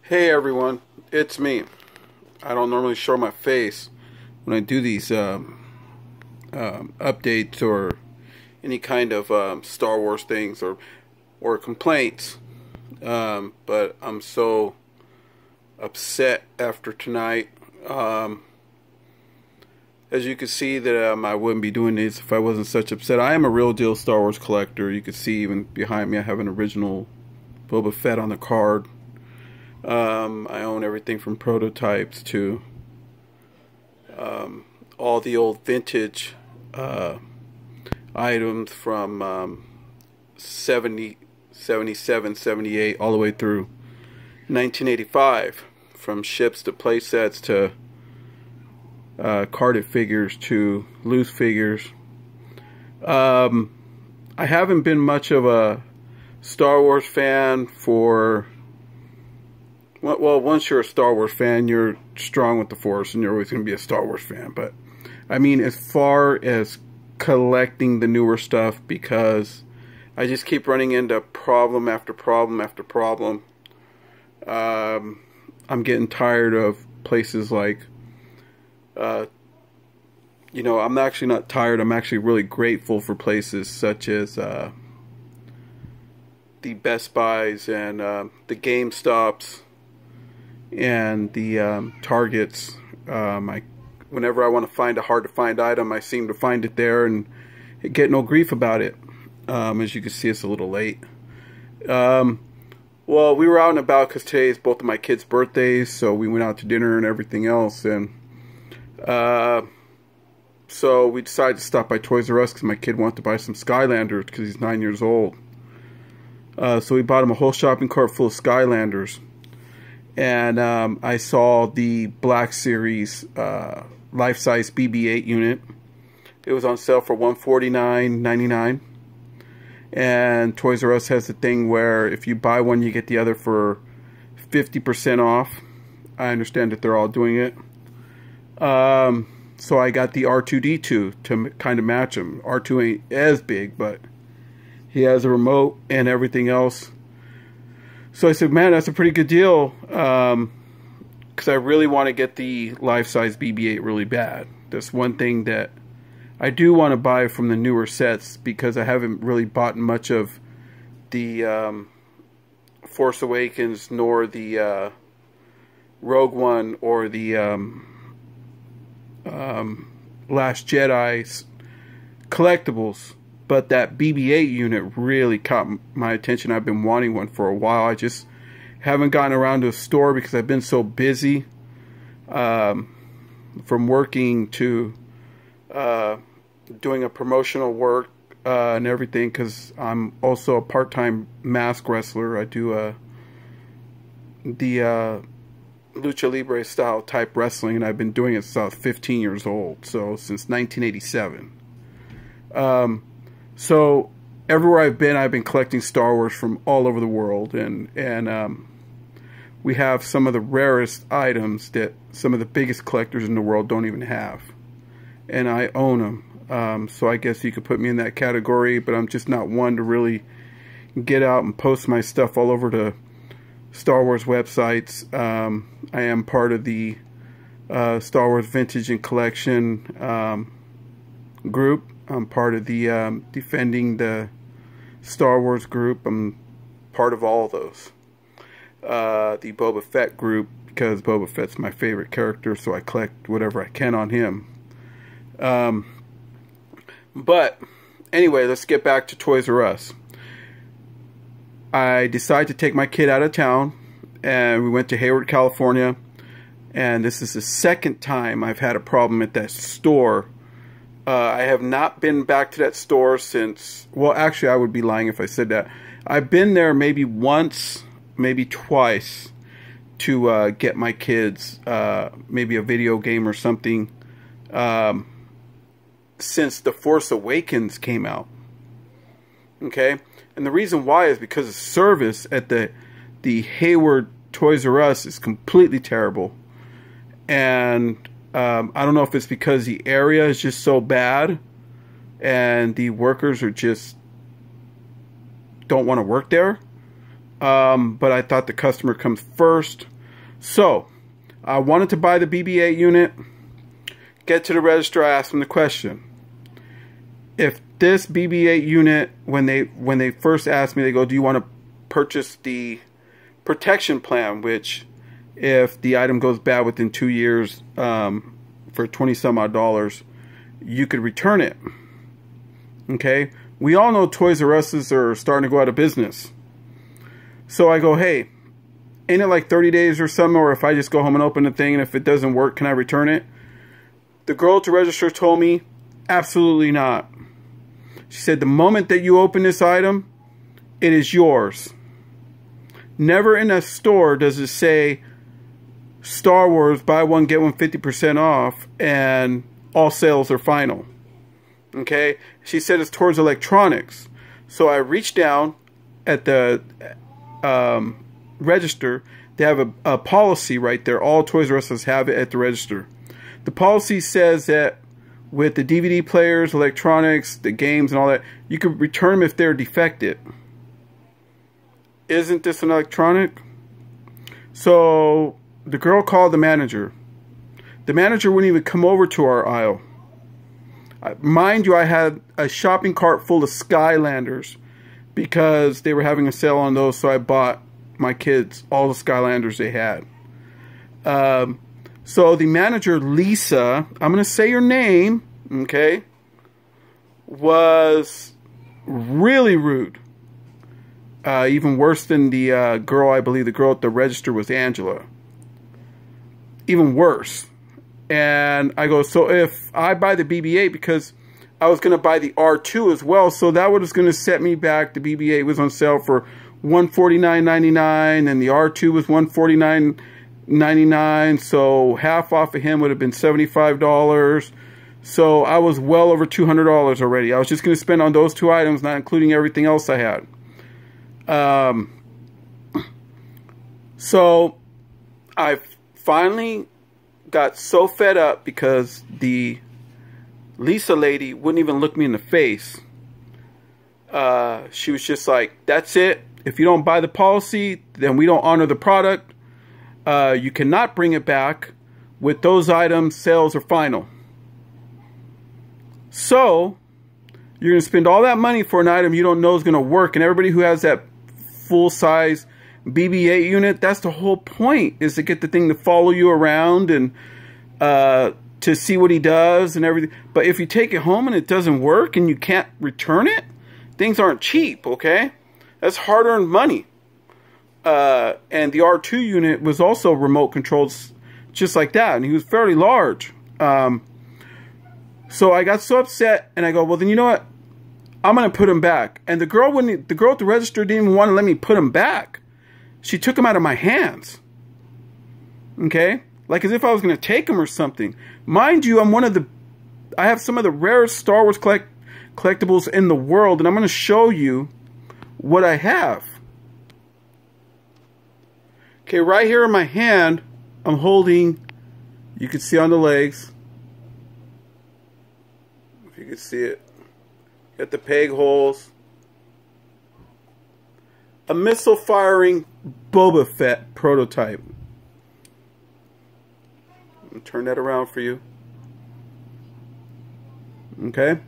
Hey everyone, it's me. I don't normally show my face when I do these updates or any kind of Star Wars things or complaints, but I'm so upset after tonight. As you can see that I wouldn't be doing this if I wasn't such upset. I am a real deal Star Wars collector. You can see even behind me I have an original Boba Fett on the card. I own everything from prototypes to all the old vintage items from 70, 77, 78 all the way through 1985, from ships to play sets to carded figures to loose figures. I haven't been much of a Star Wars fan for... Well, once you're a Star Wars fan, you're strong with the Force, and you're always going to be a Star Wars fan. But, I mean, as far as collecting the newer stuff, because I just keep running into problem after problem after problem. I'm getting tired of places like, you know, I'm actually not tired. I'm actually really grateful for places such as the Best Buys and the GameStops and the Targets. Whenever I want to find a hard to find item, I seem to find it there and get no grief about it. As you can see, it's a little late. Well, we were out and about because today is both of my kids' birthdays, so we went out to dinner and everything else, and so we decided to stop by Toys R Us because my kid wanted to buy some Skylanders because he's 9 years old. So we bought him a whole shopping cart full of Skylanders. And I saw the Black Series life-size BB-8 unit. It was on sale for $149.99. And Toys R Us has the thing where if you buy one, you get the other for 50% off. I understand that they're all doing it. So I got the R2-D2 to kind of match him. R2 ain't as big, but he has a remote and everything else. So I said, man, that's a pretty good deal, because I really want to get the life-size BB-8 really bad. That's one thing that I do want to buy from the newer sets, because I haven't really bought much of the Force Awakens, nor the Rogue One, or the Last Jedi's collectibles. But that BB-8 unit really caught my attention. I've been wanting one for a while. I just haven't gotten around to a store because I've been so busy, from working to doing a promotional work and everything, because I'm also a part-time mask wrestler. I do the Lucha Libre style type wrestling, and I've been doing it since I was 15 years old, so since 1987. So everywhere I've been collecting Star Wars from all over the world, and we have some of the rarest items that some of the biggest collectors in the world don't even have, and I own them. So I guess you could put me in that category, but I'm just not one to really get out and post my stuff all over the Star Wars websites. I am part of the Star Wars Vintage and Collection group. I'm part of the Defending the Star Wars group. I'm part of all of those. The Boba Fett group, because Boba Fett's my favorite character, so I collect whatever I can on him. But anyway, let's get back to Toys R Us. I decided to take my kid out of town, and we went to Hayward, California. And this is the second time I've had a problem at that store. I have not been back to that store since... Well, actually, I would be lying if I said that. I've been there maybe once, maybe twice, to get my kids maybe a video game or something, since The Force Awakens came out. Okay? And the reason why is because the service at the Hayward Toys R Us is completely terrible. And I don't know if it's because the area is just so bad and the workers are just don't want to work there. But I thought the customer comes first. So, I wanted to buy the BB-8 unit. Get to the register, I asked them the question. If this BB-8 unit, when they first asked me, they go, do you want to purchase the protection plan, which if the item goes bad within 2 years for 20 some odd dollars, you could return it. Okay? We all know Toys R Us are starting to go out of business. So I go, hey, ain't it like 30 days or something, or if I just go home and open the thing and if it doesn't work, can I return it? The girl at the register told me, absolutely not. She said, the moment that you open this item, it is yours. Never in a store does it say Star Wars, buy one, get one 50% off, and all sales are final. Okay? She said it's towards electronics. So I reached down at the register. They have a policy right there. All Toys R Us have it at the register. The policy says that with the DVD players, electronics, the games and all that, you can return them if they're defective. Isn't this an electronic? So the girl called the manager. The manager wouldn't even come over to our aisle. Mind you, I had a shopping cart full of Skylanders because they were having a sale on those, so I bought my kids all the Skylanders they had. So the manager, Lisa, I'm going to say your name, okay, was really rude. Even worse than the girl, I believe the girl at the register was Angela. Even worse. And I go, so if I buy the BB-8, because I was going to buy the R2 as well, so that was going to set me back. The BB-8 was on sale for $149.99, and the R2 was $149.99, so half off of him would have been $75. So I was well over $200 already. I was just going to spend on those two items, not including everything else I had. So I finally got so fed up because the Lisa lady wouldn't even look me in the face. She was just like, that's it. If you don't buy the policy, then we don't honor the product. You cannot bring it back. With those items, sales are final. So you're going to spend all that money for an item you don't know is going to work. And everybody who has that full-size BB-8 unit, that's the whole point, is to get the thing to follow you around and to see what he does and everything. But if you take it home and it doesn't work and you can't return it, things aren't cheap, okay? That's hard-earned money. And the R2 unit was also remote controlled just like that, and he was fairly large. So I got so upset, and I go, well, then you know what? I'm going to put him back. And the girl at the register didn't even want to let me put him back. She took him out of my hands. Okay? Like as if I was going to take him or something. Mind you, I have some of the rarest Star Wars collectibles in the world, and I'm going to show you what I have. Okay, right here in my hand, I'm holding, you can see on the legs, if you can see it, got the peg holes, a missile firing Boba Fett prototype. I'll turn that around for you. Okay.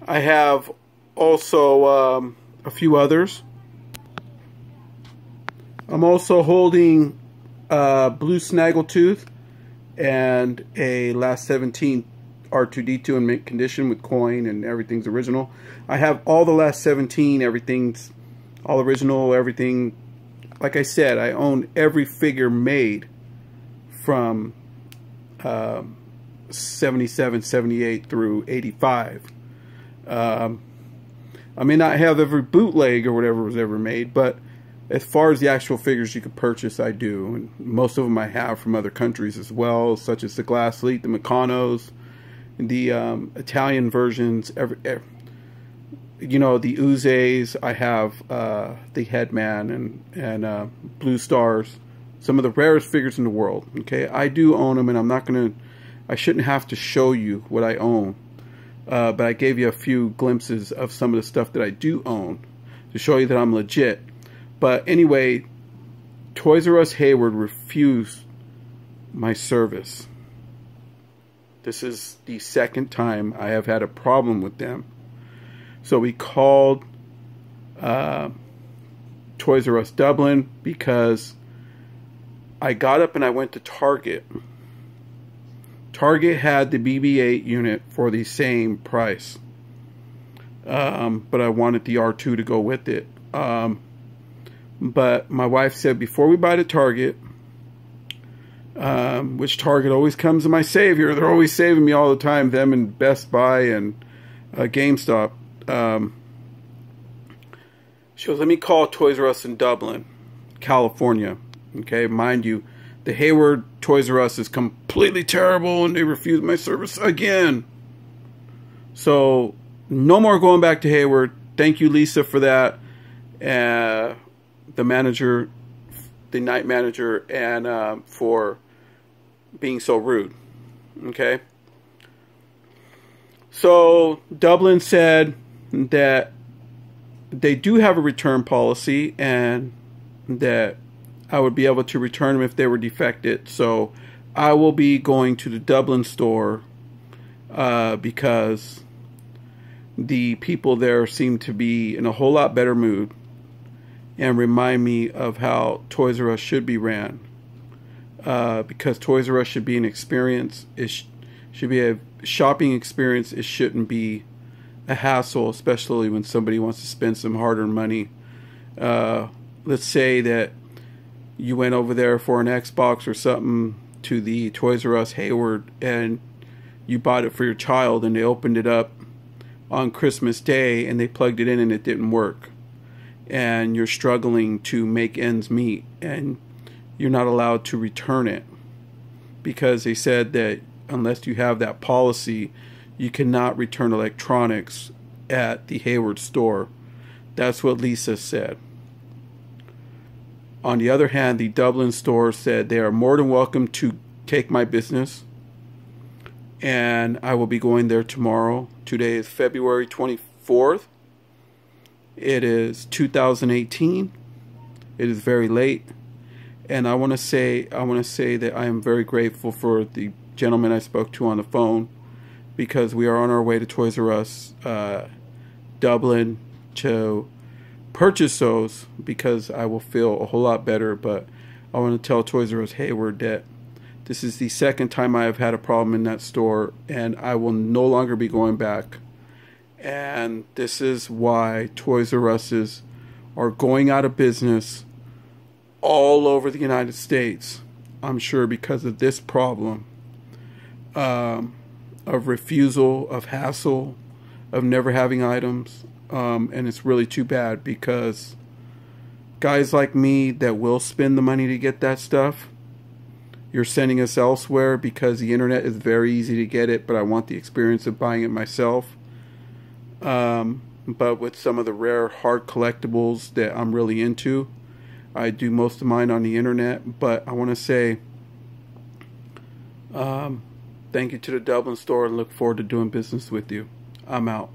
I have also a few others. I'm also holding Blue Snaggletooth and a Last 17 R2-D2 in mint condition with coin and everything's original. I have all the Last 17, everything's all original, everything. Like I said, I own every figure made from 77, 78 through 85. I may not have every bootleg or whatever was ever made, but as far as the actual figures you could purchase, I do. And most of them I have from other countries as well, such as the Glass Fleet, the Meccano's, the Italian versions, you know, the Uzes. I have the Headman and Blue Stars, some of the rarest figures in the world. Okay, I do own them, and I'm not gonna, I shouldn't have to show you what I own, but I gave you a few glimpses of some of the stuff that I do own to show you that I'm legit. But anyway, Toys R Us Hayward refused my service. This is the second time I have had a problem with them. So we called Toys R Us Dublin because I got up and I went to Target. Target had the BB-8 unit for the same price. But I wanted the R2 to go with it. But my wife said, before we buy the Target, which Target always comes to my savior. They're always saving me all the time, them and Best Buy and GameStop. She goes, let me call Toys R Us in Dublin, California. Okay, mind you, the Hayward Toys R Us is completely terrible and they refused my service again. So, no more going back to Hayward. Thank you, Lisa, for that. The manager, the night manager, and for being so rude. Okay? So, Dublin said that they do have a return policy and that I would be able to return them if they were defected. So I will be going to the Dublin store because the people there seem to be in a whole lot better mood and remind me of how Toys R Us should be ran. Because Toys R Us should be an experience. It should be a shopping experience. It shouldn't be a hassle, especially when somebody wants to spend some hard-earned money. Let's say that you went over there for an Xbox or something to the Toys R Us Hayward and you bought it for your child and they opened it up on Christmas Day and they plugged it in and it didn't work. And you're struggling to make ends meet and you're not allowed to return it because they said that unless you have that policy, you cannot return electronics at the Hayward store. That's what Lisa said. On the other hand, the Dublin store said they are more than welcome to take my business. And I will be going there tomorrow. Today is February 24th. It is 2018. It is very late. And I want to say that I am very grateful for the gentleman I spoke to on the phone, because we are on our way to Toys R Us Dublin to purchase those, because I will feel a whole lot better. But I want to tell Toys R Us Hayward that this is the second time I have had a problem in that store, and I will no longer be going back. And this is why Toys R Us's are going out of business all over the United States. I'm sure because of this problem of refusal, of hassle, of never having items. And it's really too bad, because guys like me that will spend the money to get that stuff, you're sending us elsewhere because the internet is very easy to get it, but I want the experience of buying it myself. But with some of the rare hard collectibles that I'm really into, I do most of mine on the internet. But I want to say thank you to the Dublin store and look forward to doing business with you. I'm out.